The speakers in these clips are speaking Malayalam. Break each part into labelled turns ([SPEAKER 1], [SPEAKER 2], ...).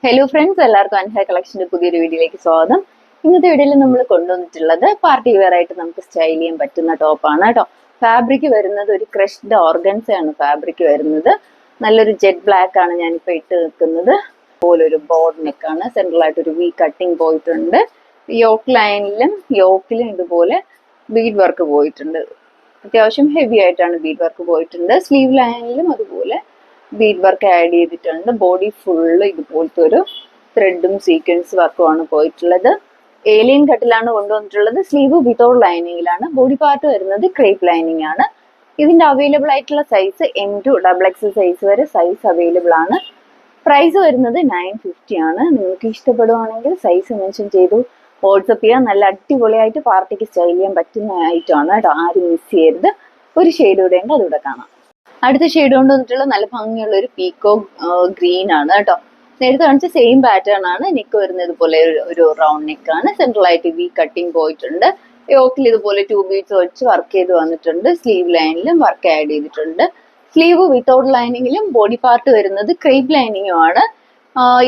[SPEAKER 1] ഹലോ ഫ്രണ്ട്സ്, എല്ലാവർക്കും അൻഹ കളക്ഷന്റെ പുതിയൊരു വീഡിയോയിലേക്ക് സ്വാഗതം. ഇന്നത്തെ വീഡിയോയിൽ നമ്മൾ കൊണ്ടുവന്നിട്ടുള്ളത് പാർട്ടി വെയർ ആയിട്ട് നമുക്ക് സ്റ്റൈൽ ചെയ്യാൻ പറ്റുന്ന ടോപ്പാണ് കേട്ടോ. ഫാബ്രിക് വരുന്നത് ഒരു ക്രഷ്ഡ് ഓർഗൻസ ആണ് ഫാബ്രിക് വരുന്നത്. നല്ലൊരു ജെറ്റ് ബ്ലാക്ക് ആണ് ഞാനിപ്പോൾ ഇട്ട് നിൽക്കുന്നത്. പോലൊരു ബോർഡ് നെക്കാണ്, സെൻട്രലായിട്ട് ഒരു വി കട്ടിങ് പോയിട്ടുണ്ട്. യോക്കിലും ഇതുപോലെ ബീഡ് വർക്ക് പോയിട്ടുണ്ട്. അത്യാവശ്യം ഹെവി ആയിട്ടാണ് ബീഡ് വർക്ക് പോയിട്ടുണ്ട്. സ്ലീവ് ലൈനിലും അതുപോലെ ബീഡ് വർക്ക് ആഡ് ചെയ്തിട്ടുണ്ട്. ബോഡി ഫുള്ള് ഇതുപോലത്തെ ഒരു ത്രെഡും സീക്വൻസ് വർക്കുമാണ് പോയിട്ടുള്ളത്. ഏലിയൻ കട്ടിലാണ് കൊണ്ടുവന്നിട്ടുള്ളത്. സ്ലീവ് വിതൗട്ട് ലൈനിങ്ങിലാണ്. ബോഡി പാർട്ട് വരുന്നത് ക്രേപ്പ് ലൈനിങ് ആണ്. ഇതിന്റെ അവൈലബിൾ ആയിട്ടുള്ള size M to XXL size വരെ സൈസ് അവൈലബിൾ ആണ്. പ്രൈസ് വരുന്നത് 950 ആണ്. നിങ്ങൾക്ക് ഇഷ്ടപ്പെടുവാണെങ്കിൽ സൈസ് മെൻഷൻ ചെയ്തു വാട്സപ്പ് ചെയ്യാം. നല്ല അടിപൊളിയായിട്ട് പാർട്ടിക്ക് സ്റ്റൈൽ ചെയ്യാൻ പറ്റുന്ന ഐറ്റമാണ് കേട്ടോ. ആരും മിസ് ചെയ്യരുത്. ഒരു ഷെയ്ഡ് കൂടെ ഉണ്ട്, അതിവിടെ കാണാം. അടുത്ത ഷെയ്ഡ് കൊണ്ട് വന്നിട്ടുള്ള നല്ല ഭംഗിയുള്ള ഒരു പീക്കോ ഗ്രീൻ ആണ് കേട്ടോ. നേരത്തെ കാണിച്ച സെയിം പാറ്റേൺ ആണ്. നെക്ക് വരുന്നത് ഇതുപോലെ ഒരു റൗണ്ട് നെക്കാണ്. സെൻട്രലായിട്ട് വി കട്ടിങ് പോയിട്ടുണ്ട്. യോക്കിൽ ഇതുപോലെ 2 ബീഡ്സ് വെച്ച് വർക്ക് ചെയ്ത് വന്നിട്ടുണ്ട്. സ്ലീവ് ലൈനിലും വർക്ക് ആഡ് ചെയ്തിട്ടുണ്ട്. സ്ലീവ് വിത്തൗട്ട് ലൈനിങ്ങിലും ബോഡി പാർട്ട് വരുന്നത് ക്രേപ്പ് ലൈനിങ്ങും ആണ്.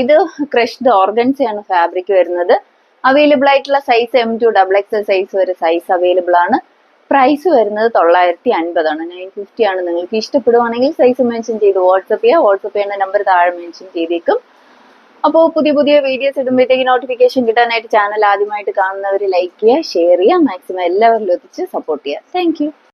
[SPEAKER 1] ഇത് ക്രഷ്ഡ് ഓർഗൻസയാണ് ഫാബ്രിക് വരുന്നത്. അവൈലബിൾ ആയിട്ടുള്ള size M to XXL size വരെ സൈസ് അവൈലബിൾ ആണ്. പ്രൈസ് വരുന്നത് 950 ആണ്. 950 ആണ്. നിങ്ങൾക്ക് ഇഷ്ടപ്പെടുവാണെങ്കിൽ സൈസ് മെൻഷൻ ചെയ്ത് വാട്സപ്പ് ചെയ്യുക. വാട്സപ്പ് ചെയ്യുന്ന നമ്പർ താഴെ മെൻഷൻ ചെയ്തേക്കും. അപ്പോൾ പുതിയ പുതിയ വീഡിയോസ് ഇടുമ്പോഴത്തേക്ക് നോട്ടിഫിക്കേഷൻ കിട്ടാനായിട്ട് ചാനൽ ആദ്യമായിട്ട് കാണുന്നവർ ലൈക്ക് ചെയ്യുക, ഷെയർ ചെയ്യുക, മാക്സിമം എല്ലാവരിലും എത്തിച്ച് സപ്പോർട്ട് ചെയ്യുക. താങ്ക്